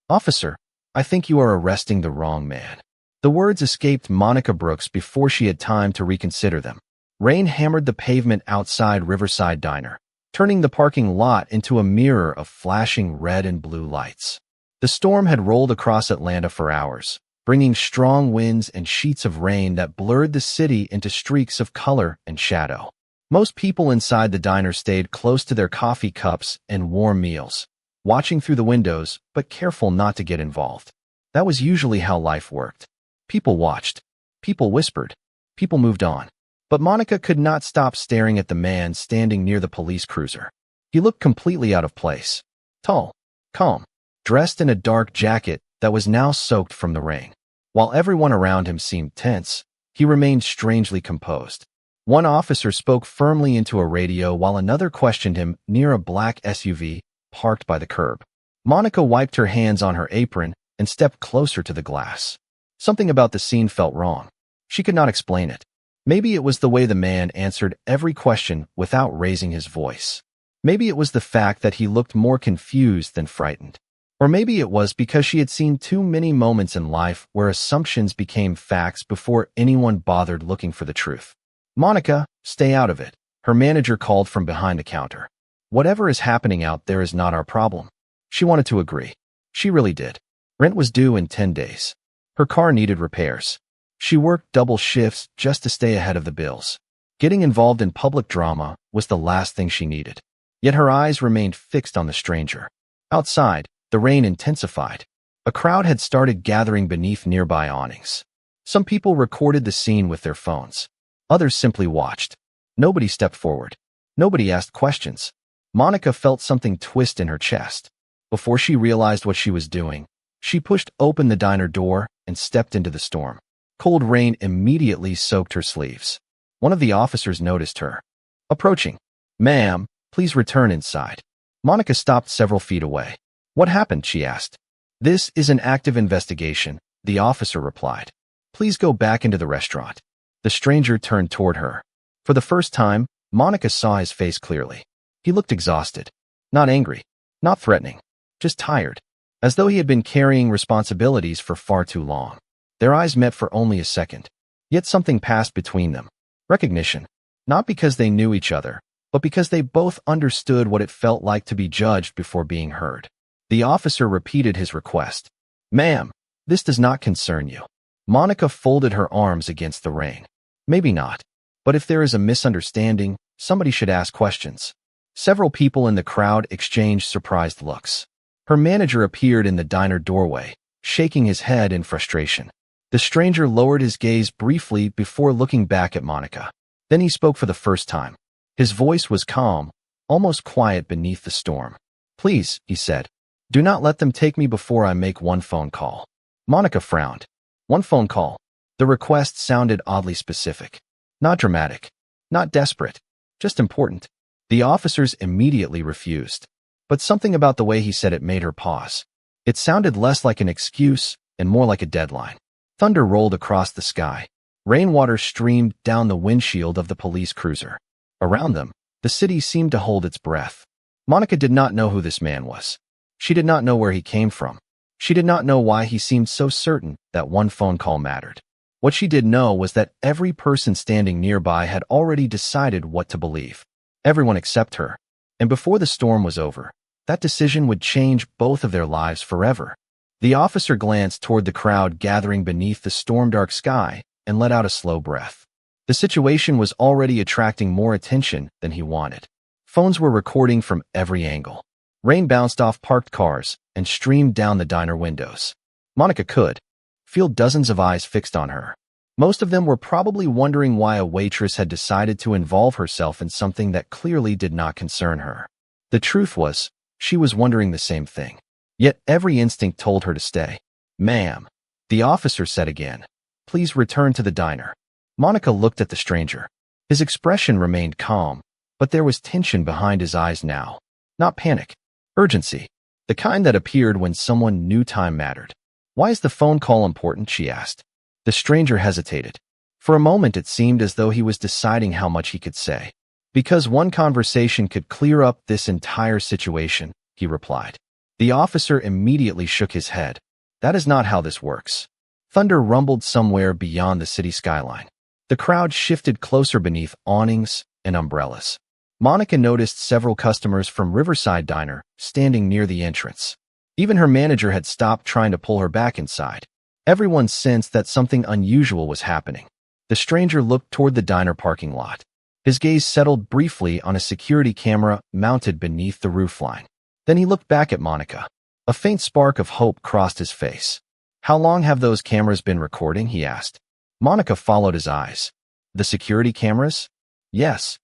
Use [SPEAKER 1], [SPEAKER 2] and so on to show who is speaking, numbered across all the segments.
[SPEAKER 1] "Officer, I think you are arresting the wrong man." The words escaped Monica Brooks before she had time to reconsider them. Rain hammered the pavement outside Riverside Diner, turning the parking lot into a mirror of flashing red and blue lights. The storm had rolled across Atlanta for hours, bringing strong winds and sheets of rain that blurred the city into streaks of color and shadow. Most people inside the diner stayed close to their coffee cups and warm meals, watching through the windows but careful not to get involved. That was usually how life worked. People watched. People whispered. People moved on. But Monica could not stop staring at the man standing near the police cruiser. He looked completely out of place. Tall, calm, dressed in a dark jacket that was now soaked from the rain. While everyone around him seemed tense, he remained strangely composed. One officer spoke firmly into a radio while another questioned him near a black SUV parked by the curb. Monica wiped her hands on her apron and stepped closer to the glass. Something about the scene felt wrong. She could not explain it. Maybe it was the way the man answered every question without raising his voice. Maybe it was the fact that he looked more confused than frightened. Or maybe it was because she had seen too many moments in life where assumptions became facts before anyone bothered looking for the truth. "Monica, stay out of it," her manager called from behind the counter. "Whatever is happening out there is not our problem." She wanted to agree. She really did. Rent was due in 10 days. Her car needed repairs. She worked double shifts just to stay ahead of the bills. Getting involved in public drama was the last thing she needed. Yet her eyes remained fixed on the stranger. Outside, the rain intensified. A crowd had started gathering beneath nearby awnings. Some people recorded the scene with their phones. Others simply watched. Nobody stepped forward. Nobody asked questions. Monica felt something twist in her chest. Before she realized what she was doing, she pushed open the diner door and stepped into the storm. Cold rain immediately soaked her sleeves. One of the officers noticed her. Approaching. "Ma'am, please return inside." Monica stopped several feet away. "What happened?" she asked. "This is an active investigation," the officer replied. "Please go back into the restaurant." The stranger turned toward her. For the first time, Monica saw his face clearly. He looked exhausted. Not angry. Not threatening. Just tired. As though he had been carrying responsibilities for far too long. Their eyes met for only a second. Yet something passed between them. Recognition. Not because they knew each other, but because they both understood what it felt like to be judged before being heard. The officer repeated his request. "Ma'am, this does not concern you." Monica folded her arms against the rain. Maybe not. But if there is a misunderstanding, somebody should ask questions. Several people in the crowd exchanged surprised looks. Her manager appeared in the diner doorway, shaking his head in frustration. The stranger lowered his gaze briefly before looking back at Monica. Then he spoke for the first time. His voice was calm, almost quiet beneath the storm. "Please," he said, "do not let them take me before I make one phone call." Monica frowned. One phone call. The request sounded oddly specific. Not dramatic. Not desperate. Just important. The officers immediately refused. But something about the way he said it made her pause. It sounded less like an excuse and more like a deadline. Thunder rolled across the sky. Rainwater streamed down the windshield of the police cruiser. Around them, the city seemed to hold its breath. Monica did not know who this man was. She did not know where he came from. She did not know why he seemed so certain that one phone call mattered. What she did know was that every person standing nearby had already decided what to believe. Everyone except her. And before the storm was over, that decision would change both of their lives forever. The officer glanced toward the crowd gathering beneath the storm-dark sky and let out a slow breath. The situation was already attracting more attention than he wanted. Phones were recording from every angle. Rain bounced off parked cars and streamed down the diner windows. Monica could feel dozens of eyes fixed on her. Most of them were probably wondering why a waitress had decided to involve herself in something that clearly did not concern her. The truth was, she was wondering the same thing. Yet every instinct told her to stay. "Ma'am," the officer said again, "please return to the diner." Monica looked at the stranger. His expression remained calm, but there was tension behind his eyes now. Not panic. Urgency. The kind that appeared when someone knew time mattered. "Why is the phone call important?" she asked. The stranger hesitated. For a moment it seemed as though he was deciding how much he could say. "Because one conversation could clear up this entire situation," he replied. The officer immediately shook his head. That is not how this works. Thunder rumbled somewhere beyond the city skyline. The crowd shifted closer beneath awnings and umbrellas. Monica noticed several customers from Riverside Diner standing near the entrance. Even her manager had stopped trying to pull her back inside. Everyone sensed that something unusual was happening. The stranger looked toward the diner parking lot. His gaze settled briefly on a security camera mounted beneath the roofline. Then he looked back at Monica. A faint spark of hope crossed his face. "How long have those cameras been recording?" he asked. Monica followed his eyes. "The security cameras?" "Yes.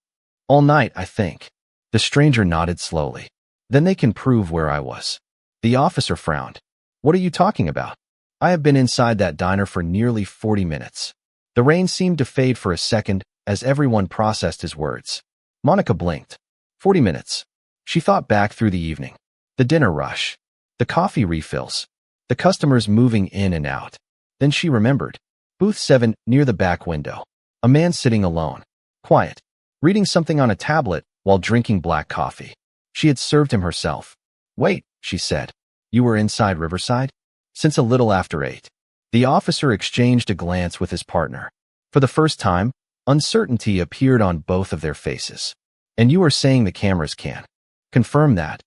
[SPEAKER 1] All night, I think." The stranger nodded slowly. "Then they can prove where I was." The officer frowned. "What are you talking about?" "I have been inside that diner for nearly 40 minutes. The rain seemed to fade for a second as everyone processed his words. Monica blinked. 40 minutes. She thought back through the evening. The dinner rush. The coffee refills. The customers moving in and out. Then she remembered. Booth 7 near the back window. A man sitting alone. Quiet. Reading something on a tablet while drinking black coffee. She had served him herself. "Wait," she said. "You were inside Riverside?" "Since a little after 8. The officer exchanged a glance with his partner. For the first time, uncertainty appeared on both of their faces. "And you are saying the cameras can confirm that?"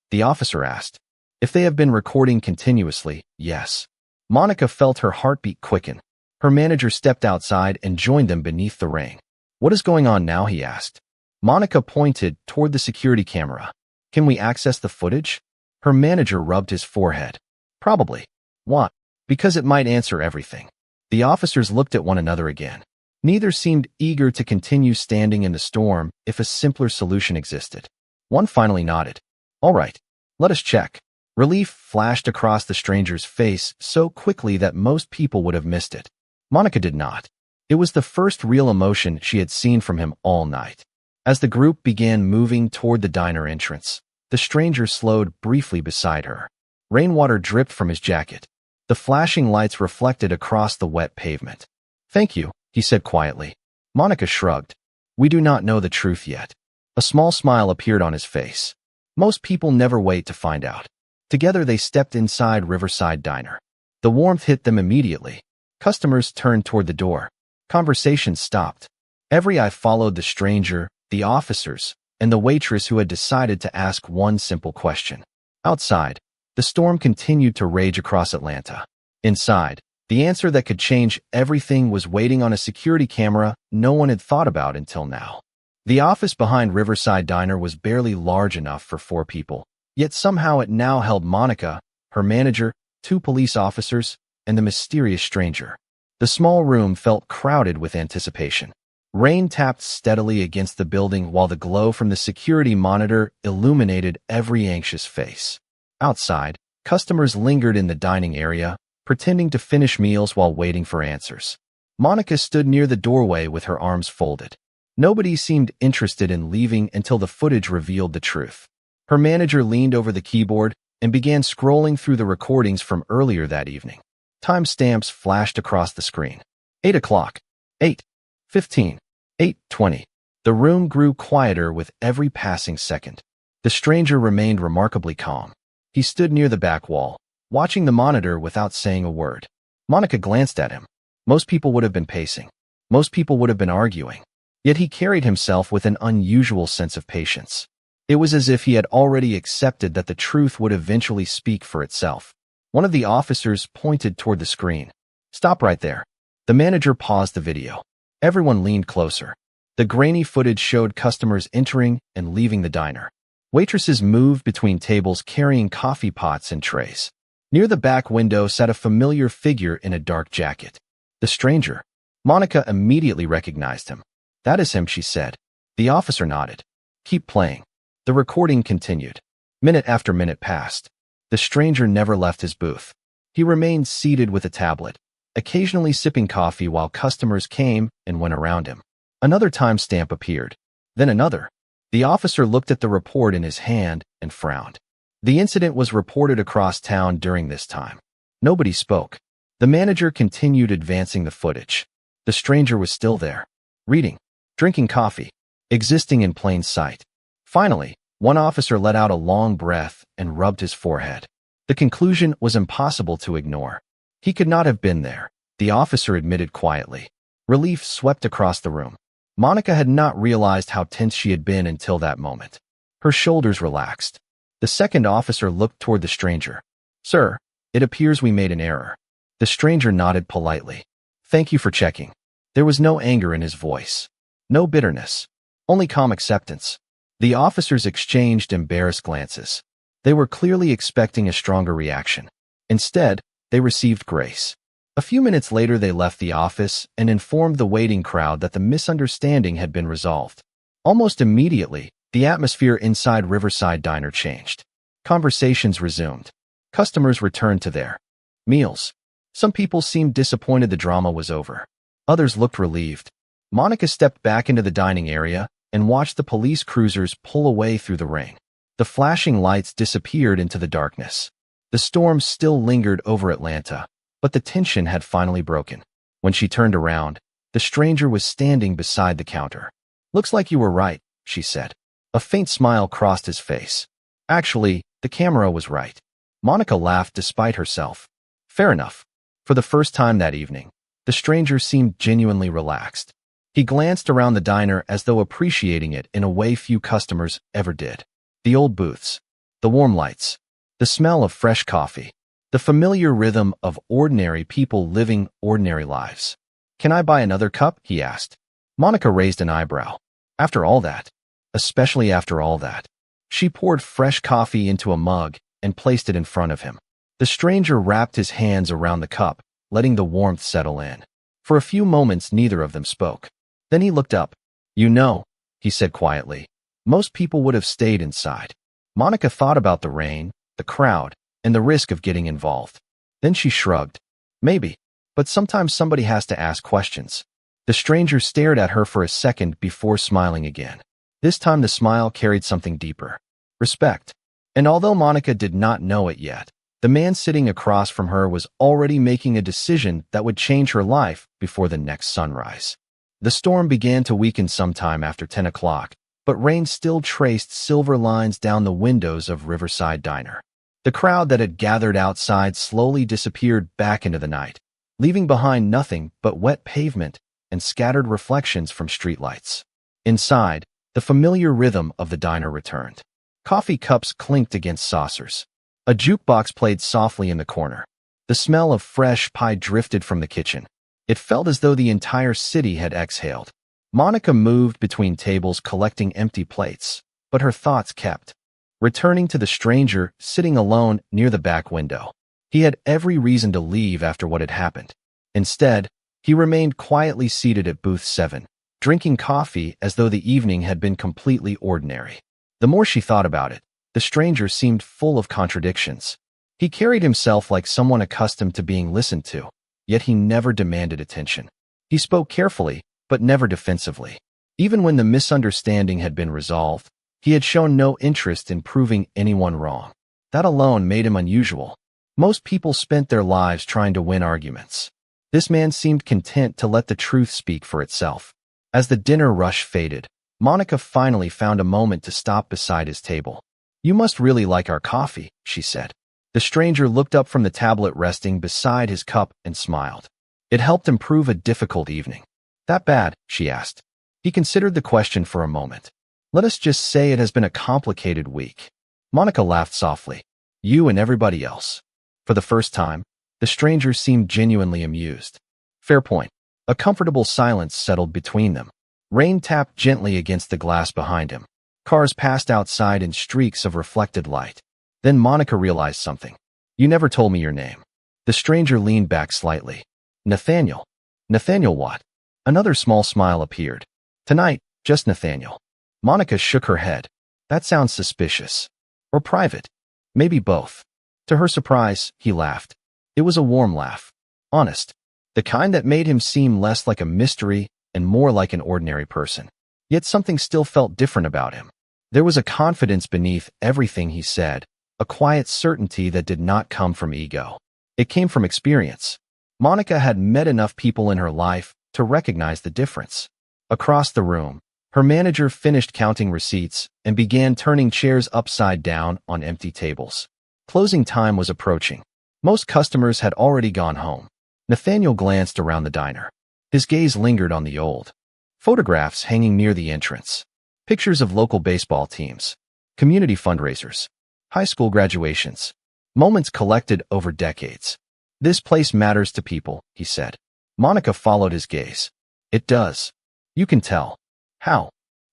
[SPEAKER 1] the officer asked. "If they have been recording continuously, yes." Monica felt her heartbeat quicken. Her manager stepped outside and joined them beneath the rain. "What is going on now?" he asked. Monica pointed toward the security camera. "Can we access the footage?" Her manager rubbed his forehead. "Probably." "Why?" "Because it might answer everything." The officers looked at one another again. Neither seemed eager to continue standing in the storm if a simpler solution existed. One finally nodded. "All right, let us check." Relief flashed across the stranger's face so quickly that most people would have missed it. Monica did not. It was the first real emotion she had seen from him all night. As the group began moving toward the diner entrance, the stranger slowed briefly beside her. Rainwater dripped from his jacket. The flashing lights reflected across the wet pavement. "Thank you," he said quietly. Monica shrugged. "We do not know the truth yet." A small smile appeared on his face. Most people never wait to find out. Together they stepped inside Riverside Diner. The warmth hit them immediately. Customers turned toward the door. Conversations stopped. Every eye followed the stranger, the officers, and the waitress who had decided to ask one simple question. Outside, the storm continued to rage across Atlanta. Inside, the answer that could change everything was waiting on a security camera no one had thought about until now. The office behind Riverside Diner was barely large enough for 4 people, yet somehow it now held Monica, her manager, 2 police officers, and the mysterious stranger. The small room felt crowded with anticipation. Rain tapped steadily against the building while the glow from the security monitor illuminated every anxious face. Outside, customers lingered in the dining area, pretending to finish meals while waiting for answers. Monica stood near the doorway with her arms folded. Nobody seemed interested in leaving until the footage revealed the truth. Her manager leaned over the keyboard and began scrolling through the recordings from earlier that evening. Timestamps flashed across the screen. 8 o'clock, 8:15, 8:20. The room grew quieter with every passing second. The stranger remained remarkably calm. He stood near the back wall, watching the monitor without saying a word. Monica glanced at him. Most people would have been pacing. Most people would have been arguing. Yet he carried himself with an unusual sense of patience. It was as if he had already accepted that the truth would eventually speak for itself. One of the officers pointed toward the screen. "Stop right there." The manager paused the video. Everyone leaned closer. The grainy footage showed customers entering and leaving the diner. Waitresses moved between tables carrying coffee pots and trays. Near the back window sat a familiar figure in a dark jacket. The stranger. Monica immediately recognized him. "That is him," she said. The officer nodded. "Keep playing." The recording continued. Minute after minute passed. The stranger never left his booth. He remained seated with a tablet, occasionally sipping coffee while customers came and went around him. Another timestamp appeared. Then another. The officer looked at the report in his hand and frowned. The incident was reported across town during this time. Nobody spoke. The manager continued advancing the footage. The stranger was still there, reading, drinking coffee, existing in plain sight. Finally, One officer let out a long breath and rubbed his forehead. The conclusion was impossible to ignore. He could not have been there, the officer admitted quietly. Relief swept across the room. Monica had not realized how tense she had been until that moment. Her shoulders relaxed. The second officer looked toward the stranger. "Sir, it appears we made an error." The stranger nodded politely. "Thank you for checking." There was no anger in his voice. No bitterness. Only calm acceptance. The officers exchanged embarrassed glances. They were clearly expecting a stronger reaction. Instead, they received grace. A few minutes later they left the office and informed the waiting crowd that the misunderstanding had been resolved. Almost immediately, the atmosphere inside Riverside Diner changed. Conversations resumed. Customers returned to their meals. Some people seemed disappointed the drama was over. Others looked relieved. Monica stepped back into the dining area and watched the police cruisers pull away through the rain. The flashing lights disappeared into the darkness. The storm still lingered over Atlanta, but the tension had finally broken. When she turned around, the stranger was standing beside the counter. "Looks like you were right," she said. A faint smile crossed his face. Actually, the camera was right. Monica laughed despite herself. Fair enough. For the first time that evening, the stranger seemed genuinely relaxed. He glanced around the diner as though appreciating it in a way few customers ever did. The old booths, the warm lights, the smell of fresh coffee, the familiar rhythm of ordinary people living ordinary lives. "Can I buy another cup?" he asked. Monica raised an eyebrow. After all that? Especially after all that. She poured fresh coffee into a mug and placed it in front of him. The stranger wrapped his hands around the cup, letting the warmth settle in. For a few moments, neither of them spoke. Then he looked up. "You know," he said quietly, "most people would have stayed inside." Monica thought about the rain, the crowd, and the risk of getting involved. Then she shrugged. "Maybe, but sometimes somebody has to ask questions." The stranger stared at her for a second before smiling again. This time the smile carried something deeper. Respect. And although Monica did not know it yet, the man sitting across from her was already making a decision that would change her life before the next sunrise. The storm began to weaken sometime after 10 o'clock, but rain still traced silver lines down the windows of Riverside Diner. The crowd that had gathered outside slowly disappeared back into the night, leaving behind nothing but wet pavement and scattered reflections from streetlights. Inside, the familiar rhythm of the diner returned. Coffee cups clinked against saucers. A jukebox played softly in the corner. The smell of fresh pie drifted from the kitchen. It felt as though the entire city had exhaled. Monica moved between tables collecting empty plates, but her thoughts kept returning to the stranger sitting alone near the back window. He had every reason to leave after what had happened. Instead, he remained quietly seated at booth 7, drinking coffee as though the evening had been completely ordinary. The more she thought about it, the stranger seemed full of contradictions. He carried himself like someone accustomed to being listened to, yet he never demanded attention. He spoke carefully, but never defensively. Even when the misunderstanding had been resolved, he had shown no interest in proving anyone wrong. That alone made him unusual. Most people spent their lives trying to win arguments. This man seemed content to let the truth speak for itself. As the dinner rush faded, Monica finally found a moment to stop beside his table. "You must really like our coffee," she said. The stranger looked up from the tablet resting beside his cup and smiled. It helped improve a difficult evening. "That bad?" she asked. He considered the question for a moment. "Let us just say it has been a complicated week." Monica laughed softly. "You and everybody else." For the first time, the stranger seemed genuinely amused. "Fair point." A comfortable silence settled between them. Rain tapped gently against the glass behind him. Cars passed outside in streaks of reflected light. Then Monica realized something. "You never told me your name." The stranger leaned back slightly. "Nathaniel." "Nathaniel what?" Another small smile appeared. "Tonight, just Nathaniel." Monica shook her head. "That sounds suspicious. Or private. Maybe both." To her surprise, he laughed. It was a warm laugh. Honest. The kind that made him seem less like a mystery and more like an ordinary person. Yet something still felt different about him. There was a confidence beneath everything he said, a quiet certainty that did not come from ego. It came from experience. Monica had met enough people in her life to recognize the difference. Across the room, Her manager finished counting receipts and began turning chairs upside down on empty tables. Closing time was approaching. Most customers had already gone home. Nathaniel glanced around the diner. His gaze lingered on the old photographs hanging near the entrance. Pictures of local baseball teams, community fundraisers, high school graduations, moments collected over decades. This place matters to people, he said. Monica followed his gaze. It does. You can tell. How?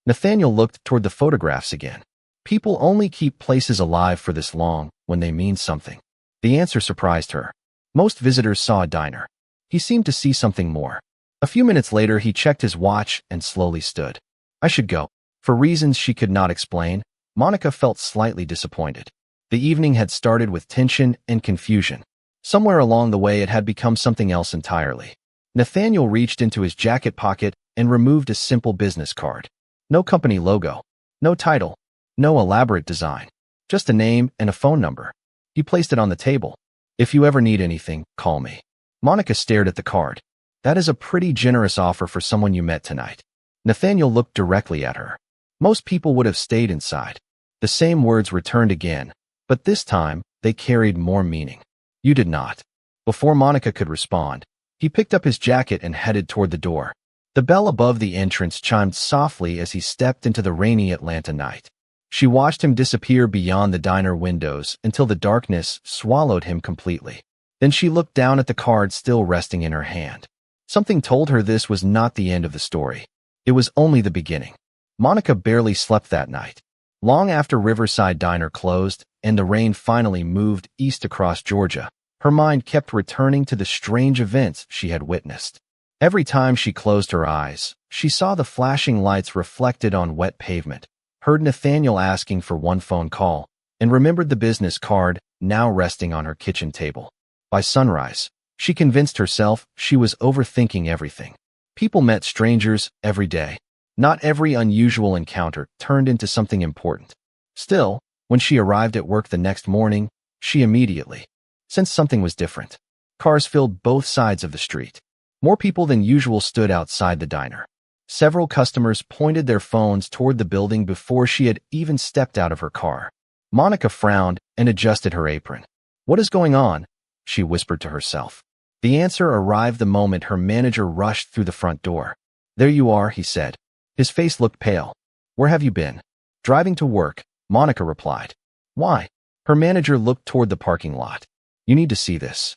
[SPEAKER 1] Nathaniel looked toward the photographs again. People only keep places alive for this long when they mean something. The answer surprised her. Most visitors saw a diner. He seemed to see something more. A few minutes later, he checked his watch and slowly stood. I should go. For reasons she could not explain, Monica felt slightly disappointed. The evening had started with tension and confusion. Somewhere along the way, it had become something else entirely. Nathaniel reached into his jacket pocket and removed a simple business card. No company logo, no title, no elaborate design, just a name and a phone number. He placed it on the table. If you ever need anything, call me. Monica stared at the card. That is a pretty generous offer for someone you met tonight. Nathaniel looked directly at her. Most people would have stayed inside. The same words returned again, but this time they carried more meaning. You did not. Before Monica could respond, he picked up his jacket and headed toward the door. The bell above the entrance chimed softly as he stepped into the rainy Atlanta night. She watched him disappear beyond the diner windows until the darkness swallowed him completely. Then she looked down at the card still resting in her hand. Something told her this was not the end of the story. It was only the beginning. Monica barely slept that night. Long after Riverside Diner closed and the rain finally moved east across Georgia, her mind kept returning to the strange events she had witnessed. Every time she closed her eyes, she saw the flashing lights reflected on wet pavement, heard Nathaniel asking for one phone call, and remembered the business card now resting on her kitchen table. By sunrise, she convinced herself she was overthinking everything. People met strangers every day. Not every unusual encounter turned into something important. Still, when she arrived at work the next morning, she immediately sensed something was different. Cars filled both sides of the street. More people than usual stood outside the diner. Several customers pointed their phones toward the building before she had even stepped out of her car. Monica frowned and adjusted her apron. What is going on? She whispered to herself. The answer arrived the moment her manager rushed through the front door. There you are, he said. His face looked pale. Where have you been? Driving to work, Monica replied. Why? Her manager looked toward the parking lot. You need to see this.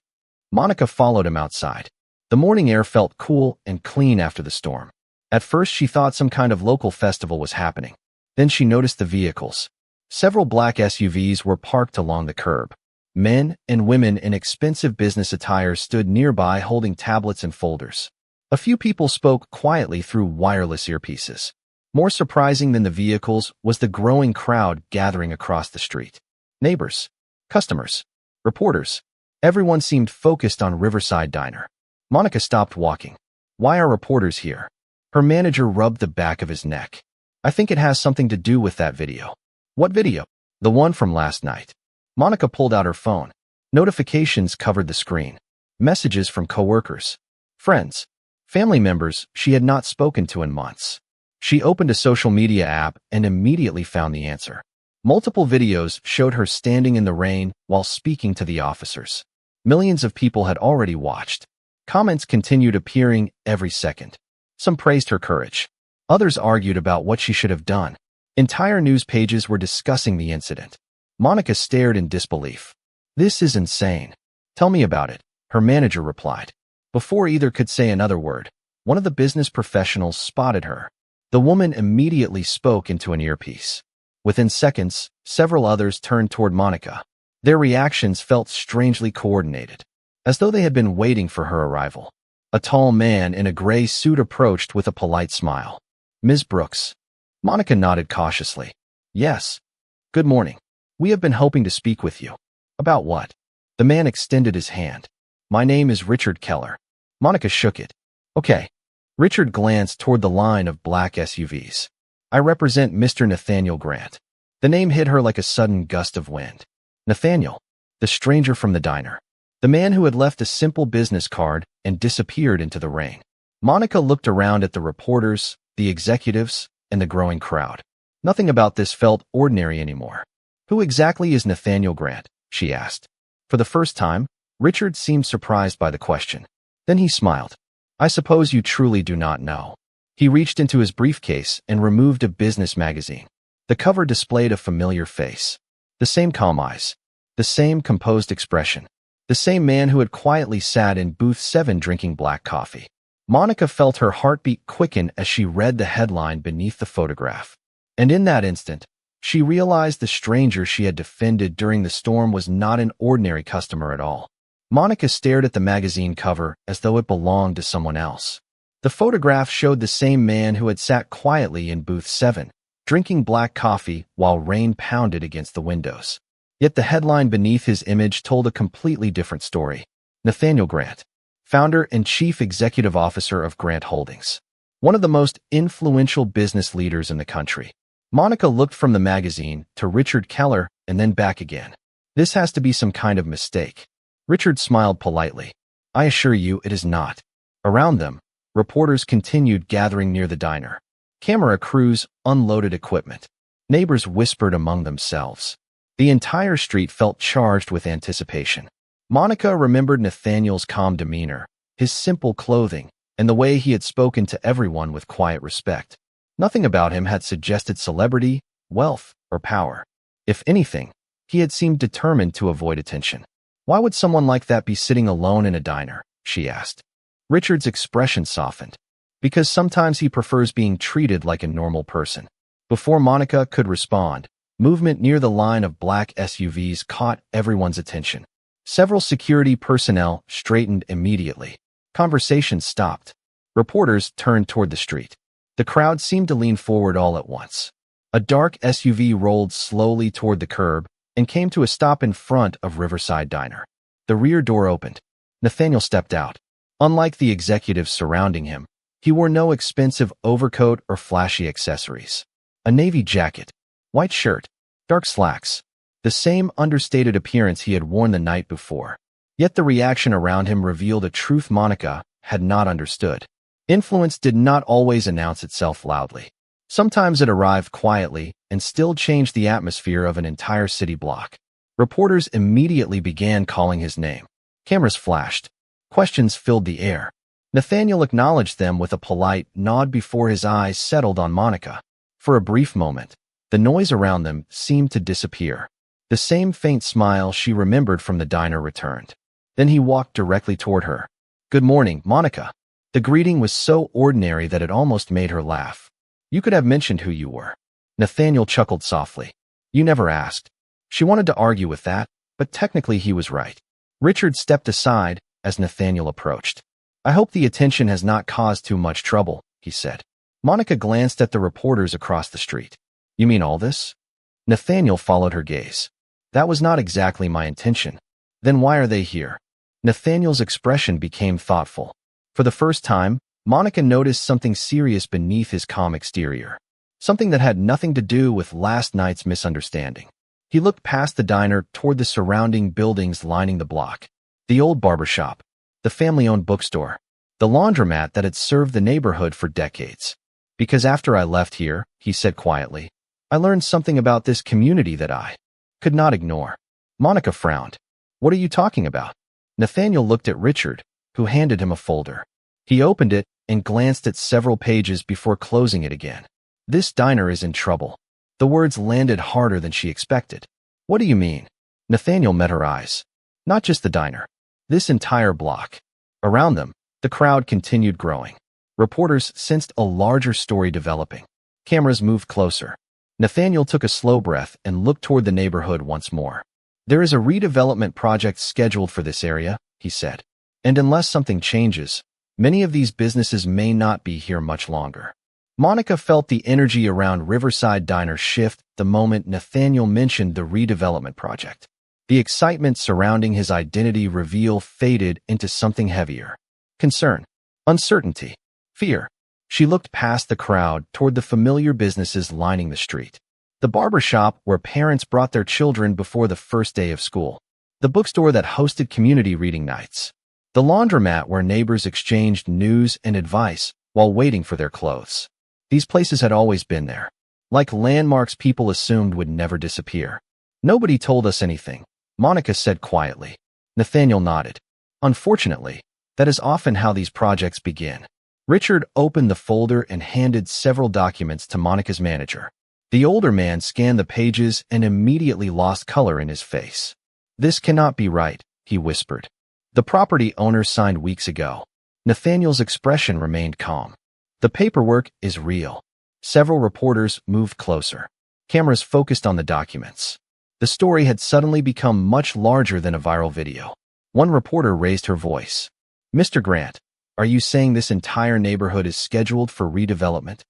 [SPEAKER 1] Monica followed him outside. The morning air felt cool and clean after the storm. At first, she thought some kind of local festival was happening. Then she noticed the vehicles. Several black SUVs were parked along the curb. Men and women in expensive business attire stood nearby holding tablets and folders. A few people spoke quietly through wireless earpieces. More surprising than the vehicles was the growing crowd gathering across the street. Neighbors, customers, reporters. Everyone seemed focused on Riverside Diner. Monica stopped walking. Why are reporters here? Her manager rubbed the back of his neck. I think it has something to do with that video. What video? The one from last night. Monica pulled out her phone. Notifications covered the screen. Messages from coworkers, friends, family members she had not spoken to in months. She opened a social media app and immediately found the answer. Multiple videos showed her standing in the rain while speaking to the officers. Millions of people had already watched. Comments continued appearing every second. Some praised her courage. Others argued about what she should have done. Entire news pages were discussing the incident. Monica stared in disbelief. This is insane. Tell me about it, her manager replied. Before either could say another word, one of the business professionals spotted her. The woman immediately spoke into an earpiece. Within seconds, several others turned toward Monica. Their reactions felt strangely coordinated, as though they had been waiting for her arrival. A tall man in a gray suit approached with a polite smile. Ms. Brooks. Monica nodded cautiously. Yes. Good morning. We have been hoping to speak with you. About what? The man extended his hand. My name is Richard Keller. Monica shook it. Okay. Richard glanced toward the line of black SUVs. I represent Mr. Nathaniel Grant. The name hit her like a sudden gust of wind. Nathaniel, the stranger from the diner. The man who had left a simple business card and disappeared into the rain. Monica looked around at the reporters, the executives, and the growing crowd. Nothing about this felt ordinary anymore. "Who exactly is Nathaniel Grant?" she asked. For the first time, Richard seemed surprised by the question. Then he smiled. "I suppose you truly do not know." He reached into his briefcase and removed a business magazine. The cover displayed a familiar face. The same calm eyes. The same composed expression. The same man who had quietly sat in booth 7 drinking black coffee. Monica felt her heartbeat quicken as she read the headline beneath the photograph. And in that instant, she realized the stranger she had defended during the storm was not an ordinary customer at all. Monica stared at the magazine cover as though it belonged to someone else. The photograph showed the same man who had sat quietly in booth 7, drinking black coffee while rain pounded against the windows. Yet the headline beneath his image told a completely different story. Nathaniel Grant, founder and chief executive officer of Grant Holdings, one of the most influential business leaders in the country. Monica looked from the magazine to Richard Keller and then back again. "This has to be some kind of mistake." Richard smiled politely. "I assure you it is not." Around them, reporters continued gathering near the diner. Camera crews unloaded equipment. Neighbors whispered among themselves. The entire street felt charged with anticipation. Monica remembered Nathaniel's calm demeanor, his simple clothing, and the way he had spoken to everyone with quiet respect. Nothing about him had suggested celebrity, wealth, or power. If anything, he had seemed determined to avoid attention. "Why would someone like that be sitting alone in a diner?" she asked. Richard's expression softened. "Because sometimes he prefers being treated like a normal person." Before Monica could respond, movement near the line of black SUVs caught everyone's attention. Several security personnel straightened immediately. Conversation stopped. Reporters turned toward the street. The crowd seemed to lean forward all at once. A dark SUV rolled slowly toward the curb and came to a stop in front of Riverside Diner. The rear door opened. Nathaniel stepped out. Unlike the executives surrounding him, he wore no expensive overcoat or flashy accessories. A navy jacket, white shirt, dark slacks, the same understated appearance he had worn the night before. Yet the reaction around him revealed a truth Monica had not understood. Influence did not always announce itself loudly. Sometimes it arrived quietly and still changed the atmosphere of an entire city block. Reporters immediately began calling his name. Cameras flashed. Questions filled the air. Nathaniel acknowledged them with a polite nod before his eyes settled on Monica. For a brief moment, the noise around them seemed to disappear. The same faint smile she remembered from the diner returned. Then he walked directly toward her. "Good morning, Monica." The greeting was so ordinary that it almost made her laugh. "You could have mentioned who you were." Nathaniel chuckled softly. "You never asked." She wanted to argue with that, but technically he was right. Richard stepped aside as Nathaniel approached. "I hope the attention has not caused too much trouble," he said. Monica glanced at the reporters across the street. "You mean all this?" Nathaniel followed her gaze. "That was not exactly my intention." "Then why are they here?" Nathaniel's expression became thoughtful. For the first time, Monica noticed something serious beneath his calm exterior. Something that had nothing to do with last night's misunderstanding. He looked past the diner toward the surrounding buildings lining the block. The old barbershop, the family-owned bookstore, the laundromat that had served the neighborhood for decades. "Because after I left here," he said quietly, "I learned something about this community that I could not ignore." Monica frowned. "What are you talking about?" Nathaniel looked at Richard, who handed him a folder. He opened it and glanced at several pages before closing it again. "This diner is in trouble." The words landed harder than she expected. "What do you mean?" Nathaniel met her eyes. "Not just the diner. This entire block." Around them, the crowd continued growing. Reporters sensed a larger story developing. Cameras moved closer. Nathaniel took a slow breath and looked toward the neighborhood once more. "There is a redevelopment project scheduled for this area," he said. "And unless something changes, many of these businesses may not be here much longer." Monica felt the energy around Riverside Diner shift the moment Nathaniel mentioned the redevelopment project. The excitement surrounding his identity reveal faded into something heavier. Concern, uncertainty, fear. She looked past the crowd toward the familiar businesses lining the street. The barbershop where parents brought their children before the first day of school. The bookstore that hosted community reading nights. The laundromat where neighbors exchanged news and advice while waiting for their clothes. These places had always been there, like landmarks people assumed would never disappear. Nobody told us anything, Monica said quietly. Nathaniel nodded. Unfortunately, that is often how these projects begin. Richard opened the folder and handed several documents to Monica's manager. The older man scanned the pages and immediately lost color in his face. This cannot be right, he whispered. The property owner signed weeks ago. Nathaniel's expression remained calm. The paperwork is real. Several reporters moved closer. Cameras focused on the documents. The story had suddenly become much larger than a viral video. One reporter raised her voice. Mr. Grant, are you saying this entire neighborhood is scheduled for redevelopment?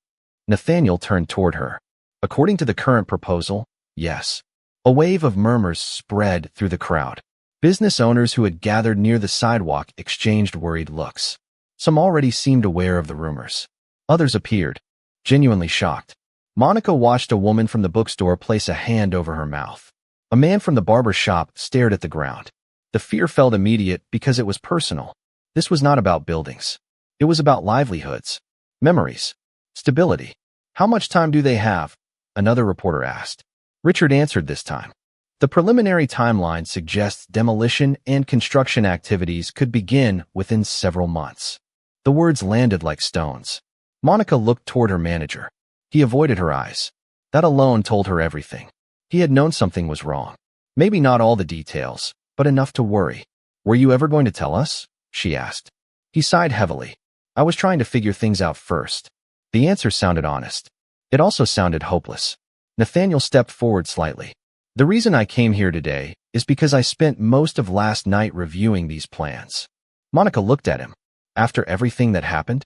[SPEAKER 1] Nathaniel turned toward her. According to the current proposal, yes. A wave of murmurs spread through the crowd. Business owners who had gathered near the sidewalk exchanged worried looks. Some already seemed aware of the rumors. Others appeared, genuinely shocked. Monica watched a woman from the bookstore place a hand over her mouth. A man from the barber shop stared at the ground. The fear felt immediate because it was personal. This was not about buildings. It was about livelihoods, memories, stability. How much time do they have? Another reporter asked. Richard answered this time. The preliminary timeline suggests demolition and construction activities could begin within several months. The words landed like stones. Monica looked toward her manager. He avoided her eyes. That alone told her everything. He had known something was wrong. Maybe not all the details, but enough to worry. Were you ever going to tell us? She asked. He sighed heavily. I was trying to figure things out first. The answer sounded honest. It also sounded hopeless. Nathaniel stepped forward slightly. The reason I came here today is because I spent most of last night reviewing these plans. Monica looked at him. After everything that happened?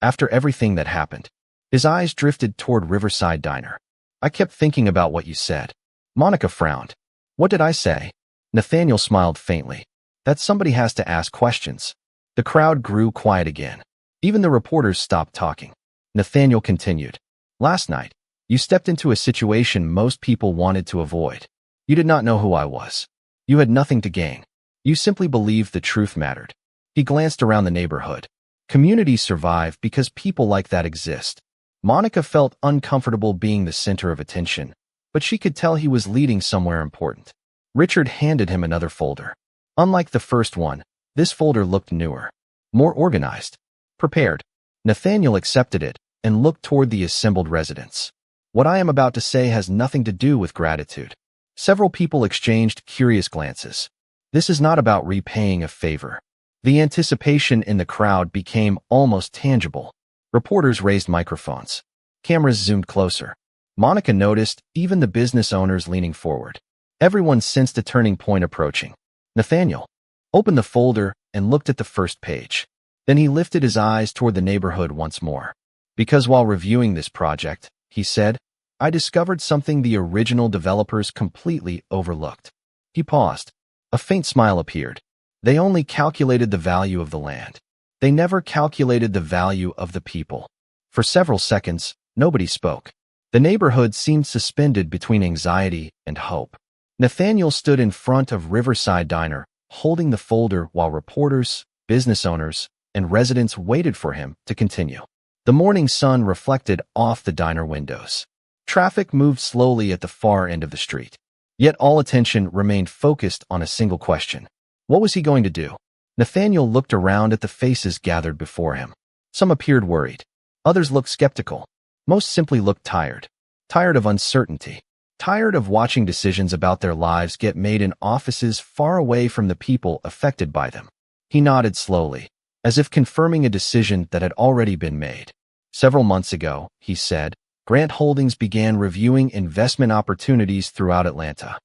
[SPEAKER 1] After everything that happened. His eyes drifted toward Riverside Diner. I kept thinking about what you said. Monica frowned. What did I say? Nathaniel smiled faintly. That somebody has to ask questions. The crowd grew quiet again. Even the reporters stopped talking. Nathaniel continued. Last night, you stepped into a situation most people wanted to avoid. You did not know who I was. You had nothing to gain. You simply believed the truth mattered. He glanced around the neighborhood. Communities survive because people like that exist. Monica felt uncomfortable being the center of attention, but she could tell he was leading somewhere important. Richard handed him another folder. Unlike the first one, this folder looked newer, more organized, prepared. Nathaniel accepted it and looked toward the assembled residents. What I am about to say has nothing to do with gratitude. Several people exchanged curious glances. This is not about repaying a favor. The anticipation in the crowd became almost tangible. Reporters raised microphones. Cameras zoomed closer. Monica noticed even the business owners leaning forward. Everyone sensed a turning point approaching. Nathaniel opened the folder and looked at the first page. Then he lifted his eyes toward the neighborhood once more. Because while reviewing this project, he said, I discovered something the original developers completely overlooked. He paused. A faint smile appeared. They only calculated the value of the land. They never calculated the value of the people. For several seconds, nobody spoke. The neighborhood seemed suspended between anxiety and hope. Nathaniel stood in front of Riverside Diner, holding the folder while reporters, business owners, and residents waited for him to continue. The morning sun reflected off the diner windows. Traffic moved slowly at the far end of the street. Yet all attention remained focused on a single question. What was he going to do? Nathaniel looked around at the faces gathered before him. Some appeared worried. Others looked skeptical. Most simply looked tired. Tired of uncertainty. Tired of watching decisions about their lives get made in offices far away from the people affected by them. He nodded slowly, as if confirming a decision that had already been made. Several months ago, he said, Grant Holdings began reviewing investment opportunities throughout Atlanta.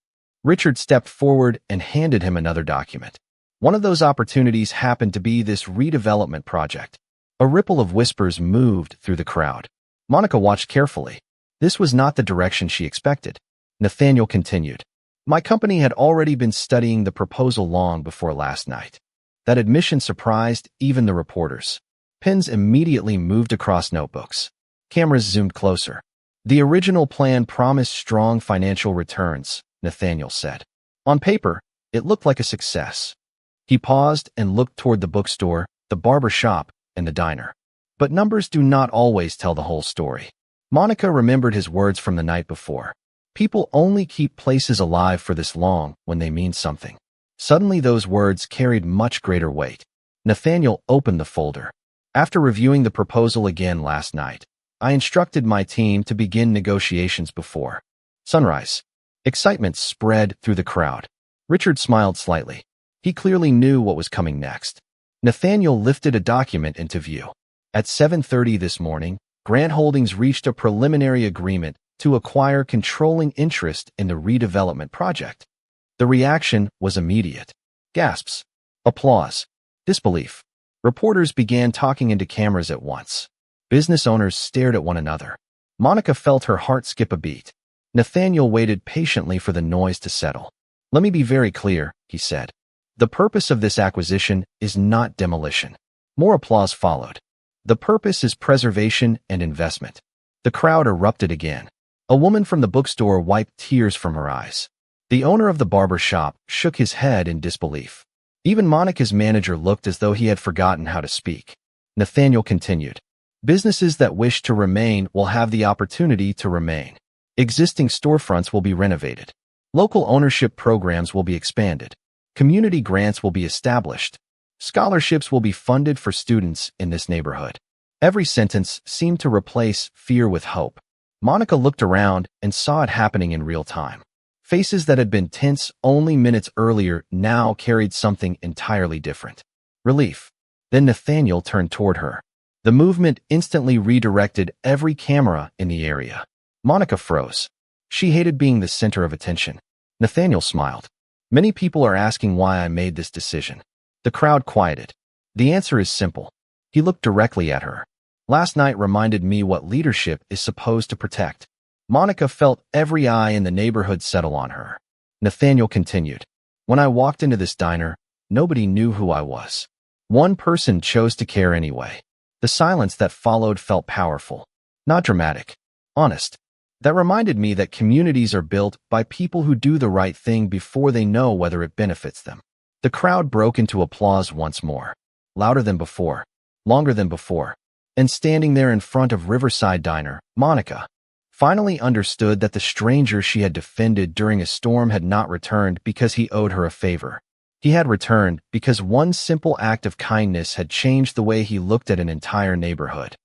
[SPEAKER 1] Richard stepped forward and handed him another document. One of those opportunities happened to be this redevelopment project. A ripple of whispers moved through the crowd. Monica watched carefully. This was not the direction she expected. Nathaniel continued. My company had already been studying the proposal long before last night. That admission surprised even the reporters. Pens immediately moved across notebooks. Cameras zoomed closer. The original plan promised strong financial returns, Nathaniel said. On paper, it looked like a success. He paused and looked toward the bookstore, the barber shop, and the diner. But numbers do not always tell the whole story. Monica remembered his words from the night before. People only keep places alive for this long when they mean something. Suddenly those words carried much greater weight. Nathaniel opened the folder. After reviewing the proposal again last night, I instructed my team to begin negotiations before sunrise. Excitement spread through the crowd. Richard smiled slightly. He clearly knew what was coming next. Nathaniel lifted a document into view. At 7:30 this morning, Grant Holdings reached a preliminary agreement to acquire controlling interest in the redevelopment project. The reaction was immediate. Gasps, applause, disbelief. Reporters began talking into cameras at once. Business owners stared at one another. Monica felt her heart skip a beat. Nathaniel waited patiently for the noise to settle. Let me be very clear, he said. The purpose of this acquisition is not demolition. More applause followed. The purpose is preservation and investment. The crowd erupted again. A woman from the bookstore wiped tears from her eyes. The owner of the barber shop shook his head in disbelief. Even Monica's manager looked as though he had forgotten how to speak. Nathaniel continued. Businesses that wish to remain will have the opportunity to remain. Existing storefronts will be renovated. Local ownership programs will be expanded. Community grants will be established. Scholarships will be funded for students in this neighborhood. Every sentence seemed to replace fear with hope. Monica looked around and saw it happening in real time. Faces that had been tense only minutes earlier now carried something entirely different. Relief. Then Nathaniel turned toward her. The movement instantly redirected every camera in the area. Monica froze. She hated being the center of attention. Nathaniel smiled. Many people are asking why I made this decision. The crowd quieted. The answer is simple. He looked directly at her. Last night reminded me what leadership is supposed to protect. Monica felt every eye in the neighborhood settle on her. Nathaniel continued. When I walked into this diner, nobody knew who I was. One person chose to care anyway. The silence that followed felt powerful. Not dramatic. Honest. That reminded me that communities are built by people who do the right thing before they know whether it benefits them. The crowd broke into applause once more. Louder than before. Longer than before. And standing there in front of Riverside Diner, Monica finally understood that the stranger she had defended during a storm had not returned because he owed her a favor. He had returned because one simple act of kindness had changed the way he looked at an entire neighborhood.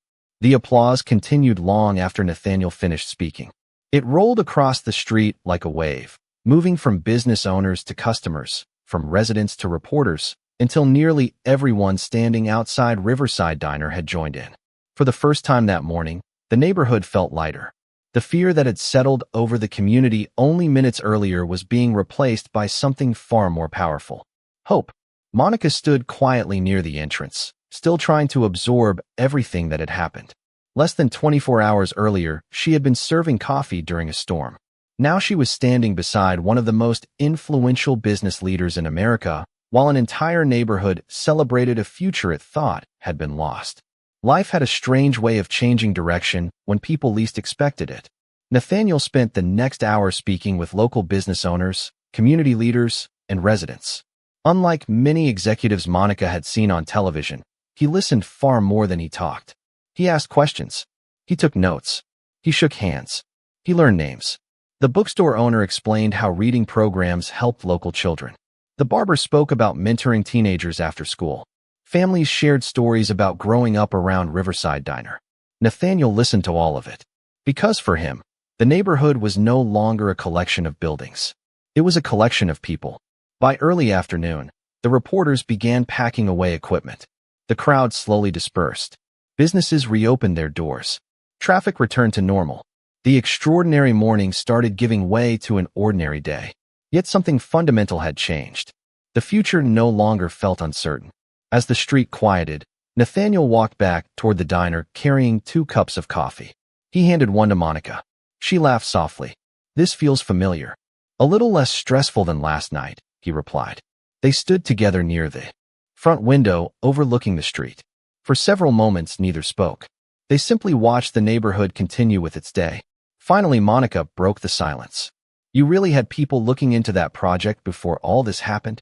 [SPEAKER 1] The applause continued long after Nathaniel finished speaking. It rolled across the street like a wave, moving from business owners to customers, from residents to reporters, until nearly everyone standing outside Riverside Diner had joined in. For the first time that morning, the neighborhood felt lighter. The fear that had settled over the community only minutes earlier was being replaced by something far more powerful. Hope. Monica stood quietly near the entrance, still trying to absorb everything that had happened. Less than 24 hours earlier, she had been serving coffee during a storm. Now she was standing beside one of the most influential business leaders in America, while an entire neighborhood celebrated a future it thought had been lost. Life had a strange way of changing direction when people least expected it. Nathaniel spent the next hour speaking with local business owners, community leaders, and residents. Unlike many executives Monica had seen on television, he listened far more than he talked. He asked questions. He took notes. He shook hands. He learned names. The bookstore owner explained how reading programs helped local children. The barber spoke about mentoring teenagers after school. Families shared stories about growing up around Riverside Diner. Nathaniel listened to all of it. Because for him, the neighborhood was no longer a collection of buildings. It was a collection of people. By early afternoon, the reporters began packing away equipment. The crowd slowly dispersed. Businesses reopened their doors. Traffic returned to normal. The extraordinary morning started giving way to an ordinary day. Yet something fundamental had changed. The future no longer felt uncertain. As the street quieted, Nathaniel walked back toward the diner carrying 2 cups of coffee. He handed one to Monica. She laughed softly. This feels familiar. A little less stressful than last night, he replied. They stood together near the front window overlooking the street. For several moments, neither spoke. They simply watched the neighborhood continue with its day. Finally, Monica broke the silence. You really had people looking into that project before all this happened?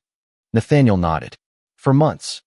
[SPEAKER 1] Nathaniel nodded. For months.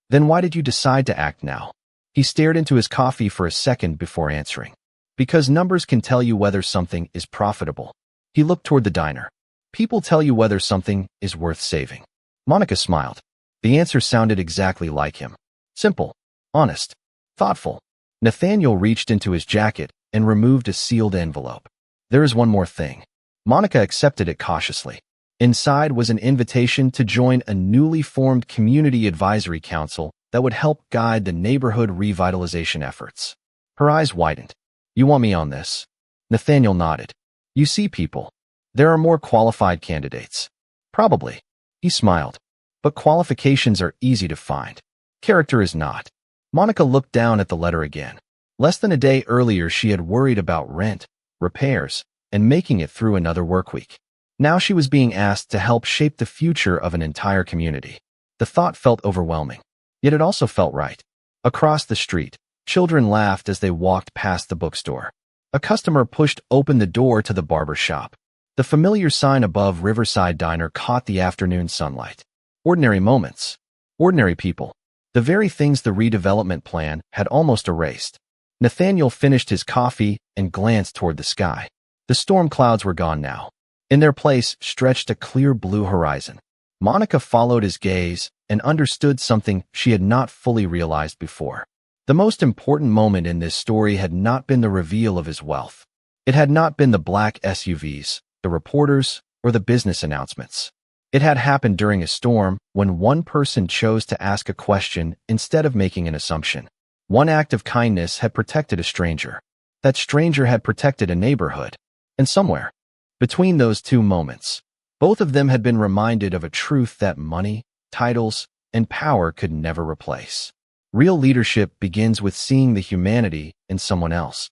[SPEAKER 1] Then why did you decide to act now? He stared into his coffee for a second before answering. Because numbers can tell you whether something is profitable. He looked toward the diner. People tell you whether something is worth saving. Monica smiled. The answer sounded exactly like him. Simple, honest, thoughtful. Nathaniel reached into his jacket and removed a sealed envelope. There is one more thing. Monica accepted it cautiously. Inside was an invitation to join a newly formed community advisory council that would help guide the neighborhood revitalization efforts. Her eyes widened. You want me on this? Nathaniel nodded. You see, people. There are more qualified candidates. Probably. He smiled. But qualifications are easy to find. Character is not. Monica looked down at the letter again. Less than a day earlier, she had worried about rent, repairs, and making it through another work week. Now she was being asked to help shape the future of an entire community. The thought felt overwhelming. Yet it also felt right. Across the street, children laughed as they walked past the bookstore. A customer pushed open the door to the barber shop. The familiar sign above Riverside Diner caught the afternoon sunlight. Ordinary moments. Ordinary people. The very things the redevelopment plan had almost erased. Nathaniel finished his coffee and glanced toward the sky. The storm clouds were gone now. In their place stretched a clear blue horizon. Monica followed his gaze and understood something she had not fully realized before. The most important moment in this story had not been the reveal of his wealth. It had not been the black SUVs, the reporters, or the business announcements. It had happened during a storm when one person chose to ask a question instead of making an assumption. One act of kindness had protected a stranger. That stranger had protected a neighborhood. And somewhere, between those two moments, both of them had been reminded of a truth that money, titles, and power could never replace. Real leadership begins with seeing the humanity in someone else.